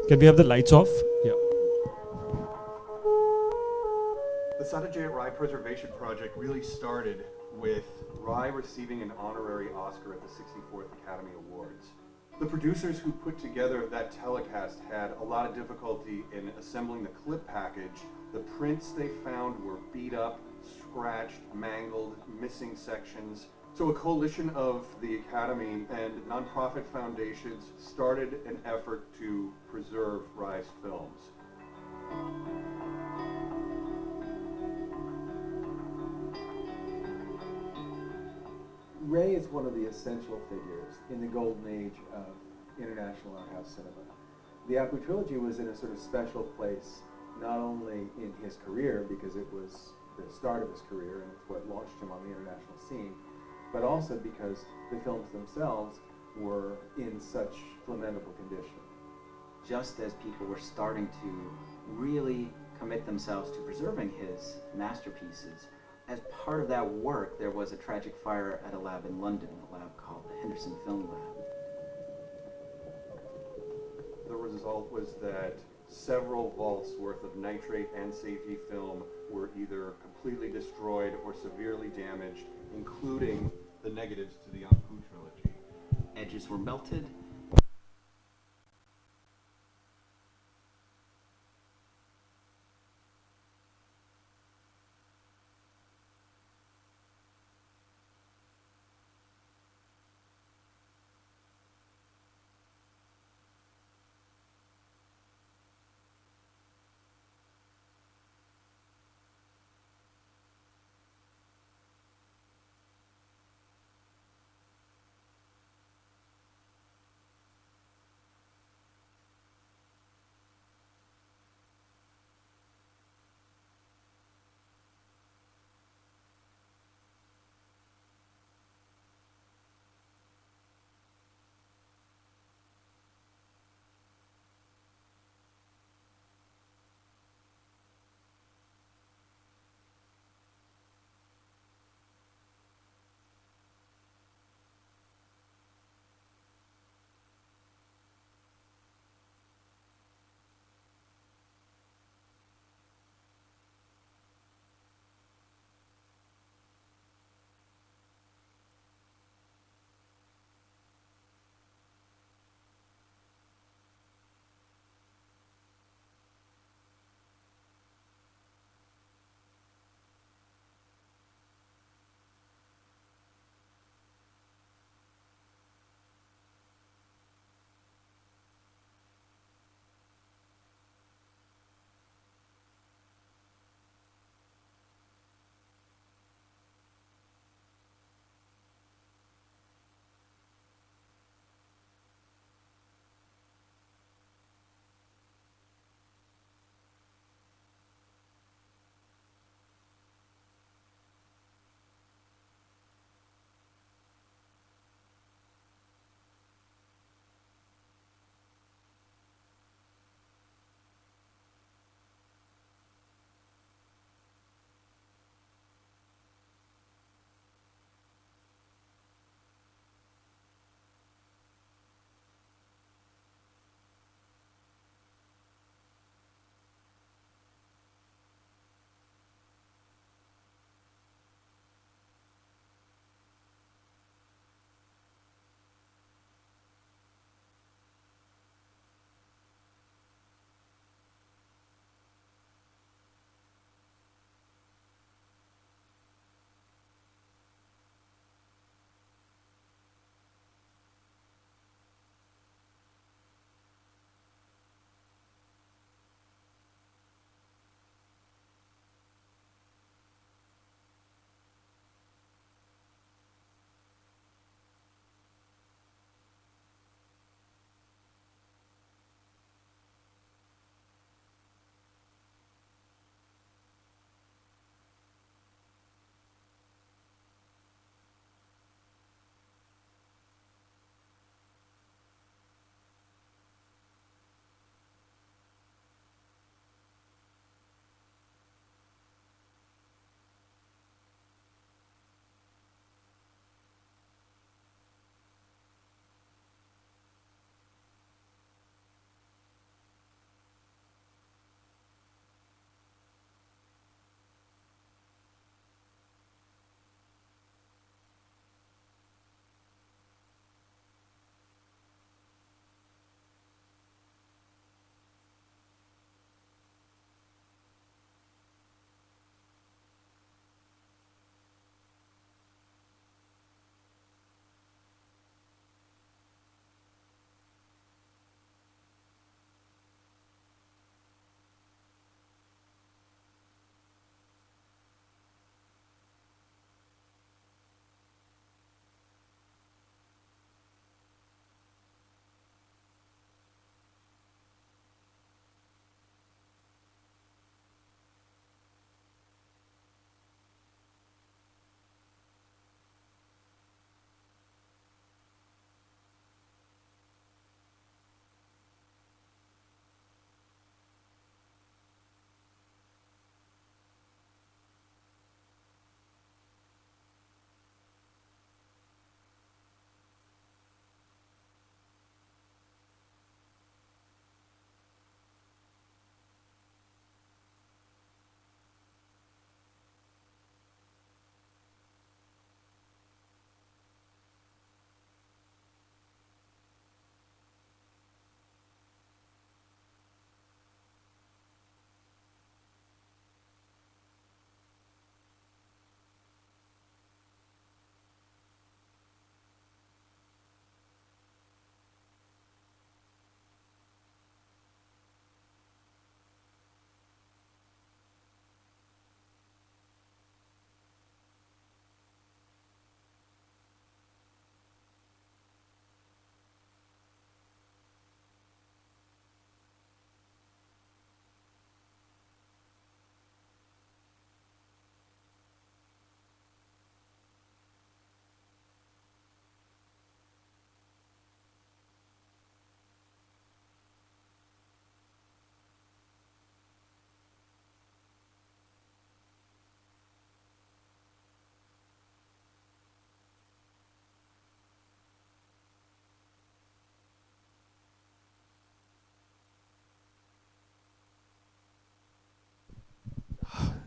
Can we have the lights off? Yeah. The Satyajit Rai Preservation Project really started with Rai receiving an honorary Oscar at the 64th Academy Awards. The producers who put together that telecast had a lot of difficulty in assembling the clip package. The prints they found were beat up, scratched, mangled, missing sections. So a coalition of the Academy and nonprofit foundations started an effort to preserve Rai's films. Ray is one of the essential figures in the golden age of international art house cinema. The Apu trilogy was in a sort of special place, not only in his career, because it was the start of his career and it's what launched him on the international scene, but also because the films themselves were in such lamentable condition. Just as people were starting to really commit themselves to preserving his masterpieces, as part of that work, there was a tragic fire at a lab in London, a lab called the Henderson Film Lab. The result was that several vaults worth of nitrate and safety film were either completely destroyed or severely damaged, including the negatives to the Apu trilogy. Edges were melted.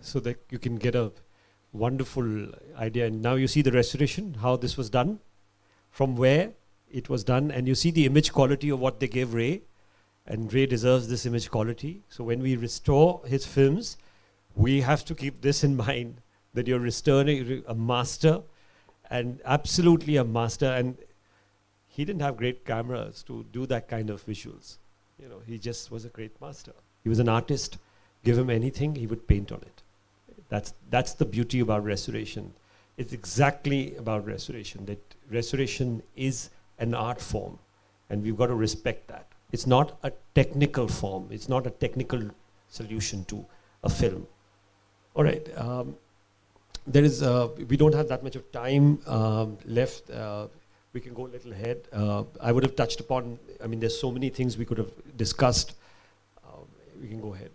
so that you can get a wonderful idea. And now you see the restoration, how this was done, from where it was done, and you see the image quality of what they gave Ray, and Ray deserves this image quality. So when we restore his films, we have to keep this in mind, that you're restoring a master, and absolutely a master. And he didn't have great cameras to do that kind of visuals. You know, he just was a great master. He was an artist. Give him anything, he would paint on it. That's the beauty about restoration. It's exactly about restoration, that restoration is an art form, and we've got to respect that. It's not a technical form. It's not a technical solution to a film. All right. We don't have that much of time left. We can go a little ahead. I would have touched upon, I mean, there's so many things we could have discussed. We can go ahead.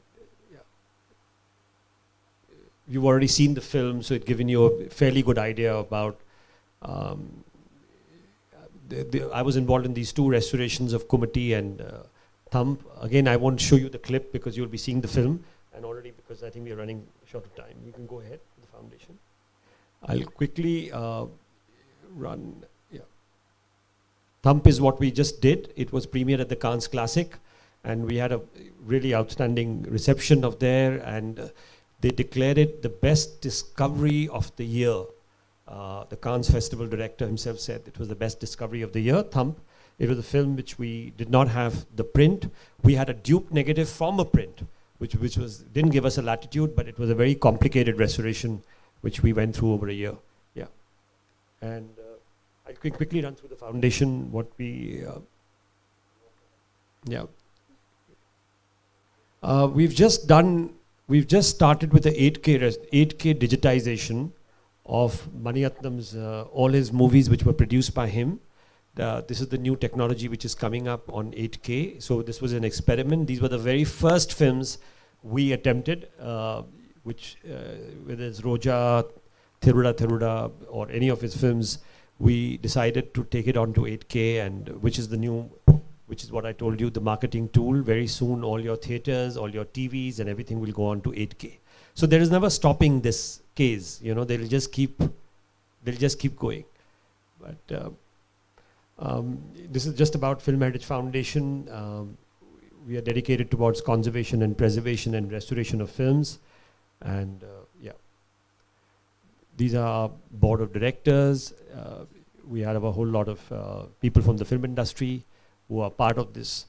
Yeah. You've already seen the film, so it's given you a fairly good idea about I was involved in these 2 restorations of Kumati and Thump. Again, I won't show you the clip because you'll be seeing the film, and already because I think we're running short of time. You can go ahead with the foundation. I'll quickly run. Yeah. Thump is what we just did. It was premiered at the Cannes Classic, and we had a really outstanding reception of there, and they declared it the best discovery of the year. The Cannes Festival director himself said it was the best discovery of the year, Thump. It was a film which we did not have the print. We had a dupe negative from a print, which didn't give us a latitude, but it was a very complicated restoration, which we went through over a year. Yeah. And I'll quickly run through the foundation, what we, yeah. We've just started with the 8K digitization of Maniatnam's, all his movies which were produced by him. This is the new technology which is coming up on 8K. So this was an experiment. These were the very first films we attempted, which, whether it's Roja, Thiruda, or any of his films, we decided to take it onto 8K, and which is what I told you, the marketing tool. Very soon all your theaters, all your TVs and everything will go on to 8K. So there is never stopping this case, you know, they'll just keep going. But this is just about Film Heritage Foundation. We are dedicated towards conservation and preservation and restoration of films. And yeah, these are our board of directors. We have a whole lot of people from the film industry who are part of this.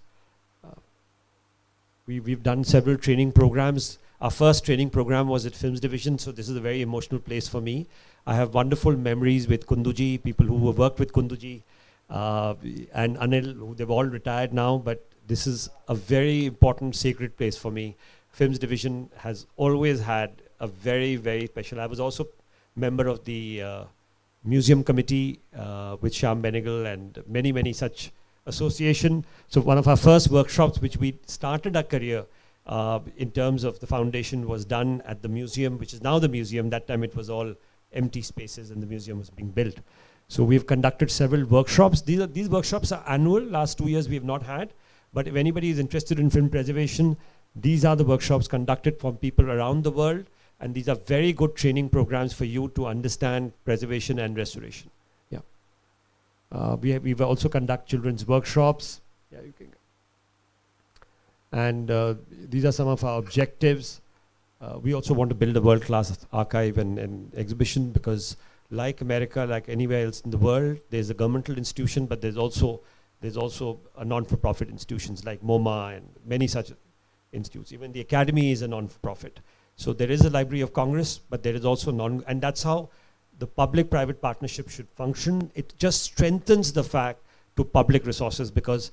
We've done several training programs. Our first training program was at Films Division, so this is a very emotional place for me. I have wonderful memories with Kunduji, people who have worked with Kunduji, and Anil, who they've all retired now, but this is a very important sacred place for me. Films Division has always had a very, very special. I was also member of the museum committee with Shyam Benegal and many, many such association. So one of our first workshops, which we started our career in terms of the foundation, was done at the museum, which is now the museum. That time it was all empty spaces and the museum was being built. So we've conducted several workshops. These workshops are annual. Last 2 years we have not had. But if anybody is interested in film preservation, these are the workshops conducted from people around the world. And these are very good training programs for you to understand preservation and restoration. Yeah. We've also conduct children's workshops. Yeah, you can. And these are some of our objectives. We also want to build a world-class archive and exhibition, because like America, like anywhere else in the world, there's a governmental institution, but there's also a non-for-profit institutions like MoMA and many such institutes. Even the Academy is a non-for-profit. So there is a Library of Congress, but there is also and that's how the public-private partnership should function. It just strengthens the fact to public resources, because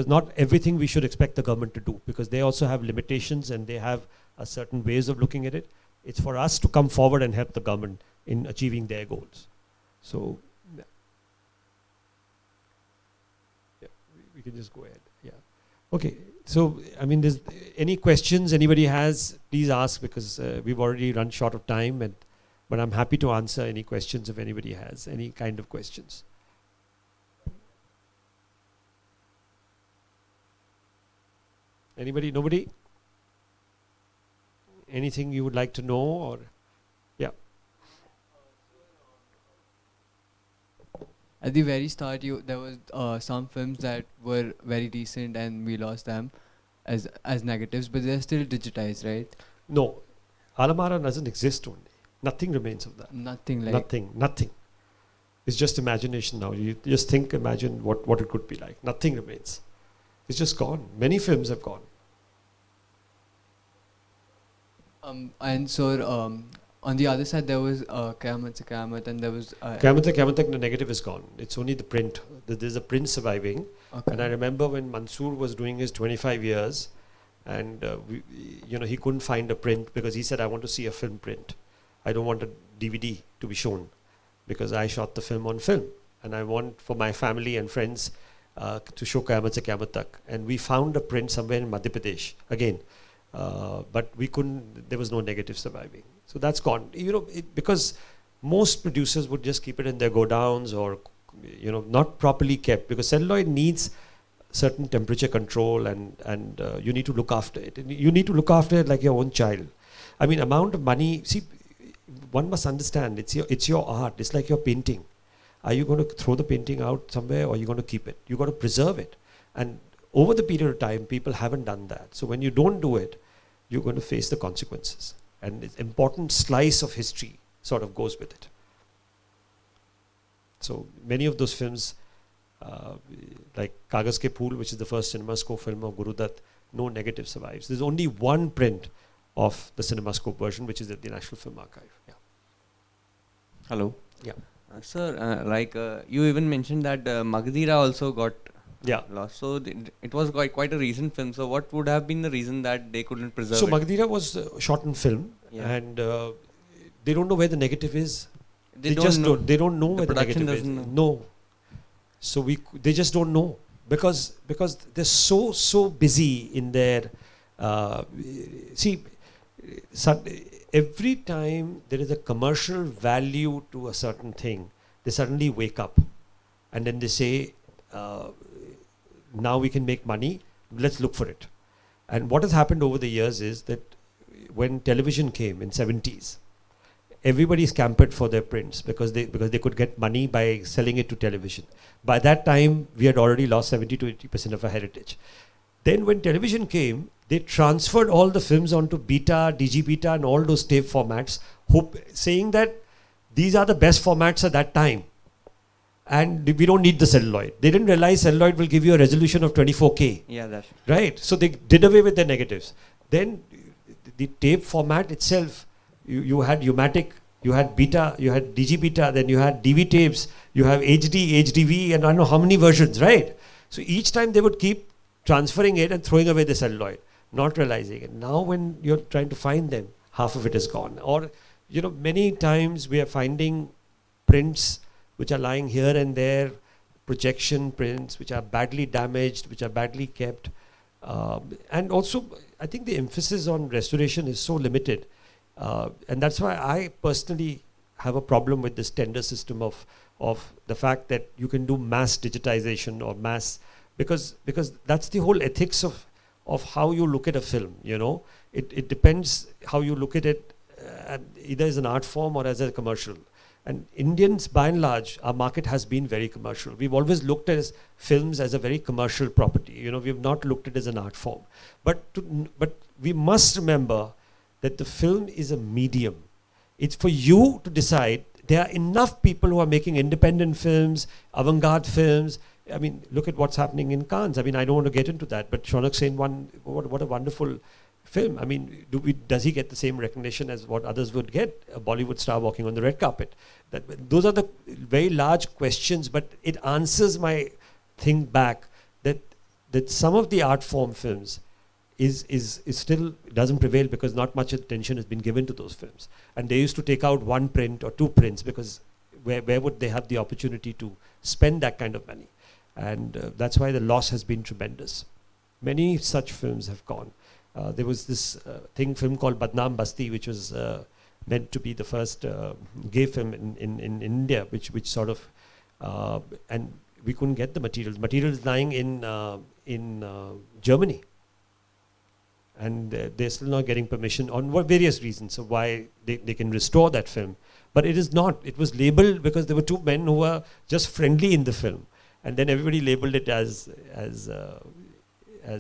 not everything we should expect the government to do, because they also have limitations and they have a certain ways of looking at it. It's for us to come forward and help the government in achieving their goals. So, yeah, we can just go ahead. Yeah. Okay. So, I mean, there's any questions anybody has, please ask, because we've already run short of time. But I'm happy to answer any questions if anybody has any kind of questions. Anybody? Nobody? anything you would like to know, or yeah? At the very start, there was some films that were very decent and we lost them as negatives, but they're still digitized, right? No, Alamara doesn't exist only. Nothing remains of that. Nothing like Nothing. It's just imagination now. You just imagine what it could be like. Nothing remains. It's just gone. Many films have gone. And so on the other side there was Kamat Se Kamat, and there was Kamat, the negative is gone. It's only the print. There's a print surviving. okay. And I remember when Mansoor was doing his 25 years, and he couldn't find a print because he said, I want to see a film print. I don't want a DVD to be shown because I shot the film on film, and I want for my family and friends to show Kamat Se Kamat Tak. And we found a print somewhere in Madhya Pradesh again, but we couldn't. There was no negative surviving, so that's gone. Because most producers would just keep it in their go downs, or not properly kept, because celluloid needs certain temperature control, and you need to look after it. And you need to look after it like your own child. I mean, amount of money. See, one must understand, it's your art. It's like your painting. Are you going to throw the painting out somewhere, or are you going to keep it? You got to preserve it. And over the period of time, people haven't done that. So when you don't do it, you're going to face the consequences. And it's important slice of history sort of goes with it. So many of those films, like Kagaz Ke Phool, which is the first CinemaScope film of Guru Dutt, no negative survives. There's only one print of the CinemaScope version, which is at the National Film Archive. Yeah. Hello. Yeah. Sir, you even mentioned that Magdira also got lost. So it was quite a recent film. So what would have been the reason that they couldn't preserve so it? Magdira was shot in film, and they don't know where the negative is. They don't know where the negative is. No. So they just don't know, because they're so busy in their every time there is a commercial value to a certain thing, they suddenly wake up and then they say, now we can make money, let's look for it. And what has happened over the years is that when television came in 70s, everybody scampered for their prints because they could get money by selling it to television. By that time, we had already lost 70 to 80% of our heritage. Then when television came, they transferred all the films onto beta, DG beta, and all those tape formats, saying that these are the best formats at that time, and we don't need the celluloid. They didn't realize celluloid will give you a resolution of 24K. Yeah, that's right. So they did away with their negatives. Then the tape format itself, you had U-matic, you had beta, you had DG beta, then you had DV tapes, you have HD, HDV, and I don't know how many versions, right? So each time they would keep transferring it and throwing away the celluloid, not realizing it. Now when you're trying to find them, half of it is gone. Or, many times we are finding prints which are lying here and there, projection prints which are badly damaged, which are badly kept. And also, I think the emphasis on restoration is so limited. And that's why I personally have a problem with this tender system of the fact that you can do mass digitization or mass, because that's the whole ethics of how you look at a film. It depends how you look at it, either as an art form or as a commercial. And Indians, by and large, our market has been very commercial. We've always looked at films as a very commercial property. We have not looked at it as an art form. But we must remember that the film is a medium. It's for you to decide. There are enough people who are making independent films, avant-garde films. I mean, look at what's happening in Cannes. I mean, I don't want to get into that, but Shaunak Sen won. What a wonderful film. I mean, does he get the same recognition as what others would get? A Bollywood star walking on the red carpet. Those are the very large questions, but it answers my thing back that some of the art form films is still doesn't prevail because not much attention has been given to those films. And they used to take out one print or two prints because where would they have the opportunity to spend that kind of money? And that's why the loss has been tremendous. Many such films have gone. There was this film called Badnaam Basti, which was meant to be the first gay film in India, which sort of, and we couldn't get the materials. Materials lying in Germany. And they're still not getting permission on various reasons of why they can restore that film. But it is not. It was labeled because there were two men who were just friendly in the film. And then everybody labeled it as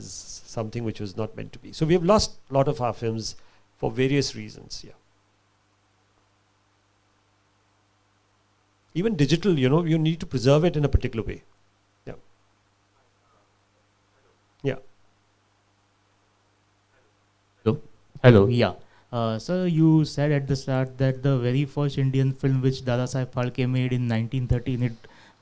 something which was not meant to be. So we have lost a lot of our films for various reasons, yeah. Even digital, you know, you need to preserve it in a particular way. Yeah. Yeah. Hello, yeah. Sir, you said at the start that the very first Indian film which Dadasaheb Phalke made in 1913, it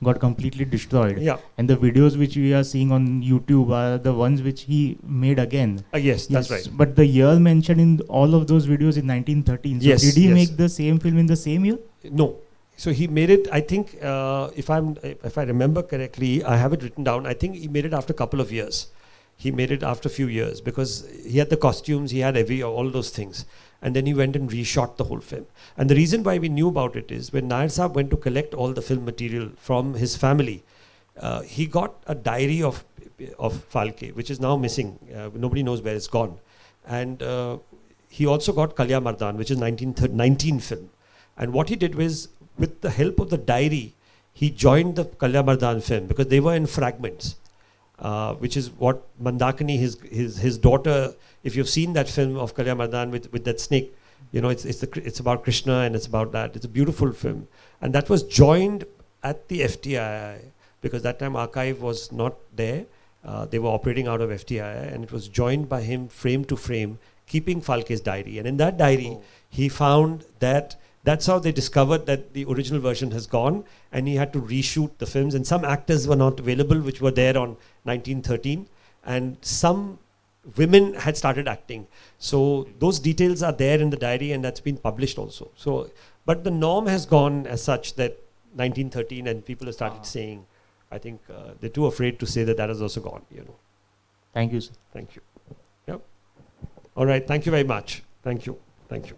got completely destroyed. Yeah. And the videos which we are seeing on YouTube are the ones which he made again. Yes, that's right. But the year mentioned in all of those videos in 1913. So Yes, did he yes. make the same film in the same year? No. So he made it, I think, if I remember correctly, I have it written down, I think he made it after a couple of years. He made it after a few years because he had the costumes, he had all those things. And then he went and reshot the whole film. And the reason why we knew about it is when Nair Saab went to collect all the film material from his family, he got a diary of Phalke, which is now missing. Nobody knows where it's gone. And he also got Kalya Mardan, which is 1919 film. And what he did was, with the help of the diary, he joined the Kalya Mardan film because they were in fragments. Which is what Mandakini, his daughter, if you've seen that film of Kalya Mardan with that snake, you know, it's about Krishna and it's about that. It's a beautiful film. And that was joined at the FTII because that time archive was not there. They were operating out of FTII and it was joined by him frame to frame, keeping Phalke's diary. And in that diary, he found that that's how they discovered that the original version has gone and he had to reshoot the films and some actors were not available which were there on 1913 and some women had started acting. So those details are there in the diary and that's been published also. So, but the norm has gone as such that 1913 and people have started saying, I think they're too afraid to say that that has also gone, you know. Thank you, sir. Thank you. Yep. All right, thank you very much. Thank you. Thank you.